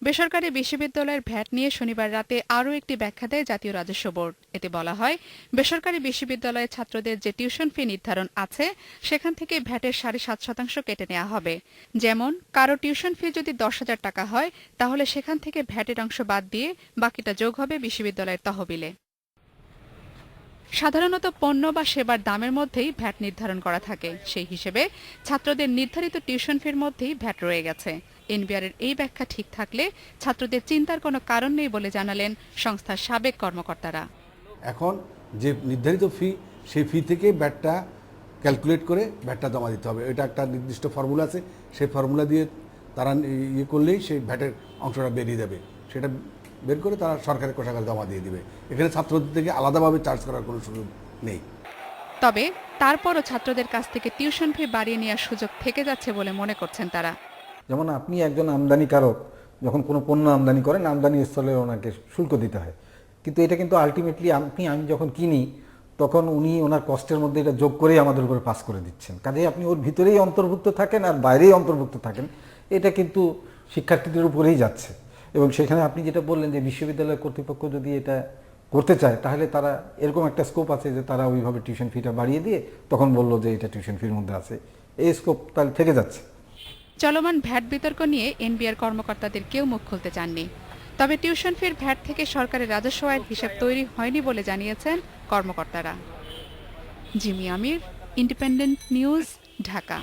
বেসরকারি বিশ্ববিদ্যালয়ের ভ্যাট নিয়ে শনিবার রাতে আরও একটি ব্যাখ্যা দেয় জাতীয় রাজস্ব বোর্ড। এতে বলা হয়, বেসরকারি বিশ্ববিদ্যালয়ের ছাত্রদের যে টিউশন ফি নির্ধারণ আছে সেখান থেকে ভ্যাটের 7.5% কেটে নেওয়া হবে। যেমন কারো টিউশন ফি যদি 10,000 টাকা হয়, তাহলে সেখান থেকে ভ্যাটের অংশ বাদ দিয়ে বাকিটা যোগ হবে বিশ্ববিদ্যালয়ের তহবিলে। সাধারণত পণ্য বা সেবার দামের মধ্যেই ভ্যাট নির্ধারণ করা থাকে। সেই হিসেবে ছাত্রদের নির্ধারিত টিউশন ফির মধ্যেই ভ্যাট রয়ে গেছে। এনবিআরের এই ব্যাখ্যা ঠিক থাকলে ছাত্রদের চিন্তার কোনো কারণ নেই বলে জানালেন সংস্থার সাবেক কর্মকর্তারা। এখন যে নির্ধারিত ফি, সেই ফি থেকে ভ্যাটটা ক্যালকুলেট করে ভ্যাটটা জমা দিতে হবে। এটা একটা নির্দিষ্ট ফর্মুলা আছে, সেই ফর্মুলা দিয়ে তারা ইয়ে করলেই সেই ভ্যাটের অংশটা বেরিয়ে যাবে। সেটা বের করে তারা সরকারের কোষাগারে জমা দিয়ে দিবে। এখানে ছাত্রদের থেকে আলাদাভাবে চার্জ করার কোনো সুযোগ নেই। তবে তারপরও ছাত্রদের কাছ থেকে টিউশন ফি বাড়িয়ে নেওয়ার সুযোগ থেকে যাচ্ছে বলে মনে করছেন তারা। যেমন আপনি একজন আমদানিকারক যখন কোনো পণ্য আমদানি করেন, আমদানি স্থলে ওনাকে শুল্ক দিতে হয়, কিন্তু এটা কিন্তু আলটিমেটলি আমি যখন কিনি তখন উনি ওনার কষ্টের মধ্যে এটা যোগ করেই আমাদের উপরে পাস করে দিচ্ছেন। কাজেই আপনি ওর ভিতরেই অন্তর্ভুক্ত থাকেন আর বাইরেই অন্তর্ভুক্ত থাকেন, এটা কিন্তু শিক্ষার্থীদের উপরেই যাচ্ছে। এবং সেখানে আপনি যেটা বললেন যে বিশ্ববিদ্যালয় কর্তৃপক্ষ যদি এটা করতে চায়, তাহলে তারা এরকম একটা স্কোপ আছে যে তারা ওইভাবে টিউশন ফিটা বাড়িয়ে দিয়ে তখন বললো যে এটা টিউশন ফির মধ্যে আছে, এই স্কোপ তাহলে থেকে যাচ্ছে। চলমান ভ্যাট বিতর্ক নিয়ে এনবিআর কর্মকর্তাদের কেউ মুখ খুলতে চাননি। তবে টিউশন ফির ভ্যাট থেকে সরকারের রাজস্ব আয়ের হিসাব তৈরি হয়নি বলে জানিয়েছেন কর্মকর্তারা। জিমি আমির, ইন্ডিপেন্ডেন্ট নিউজ, ঢাকা।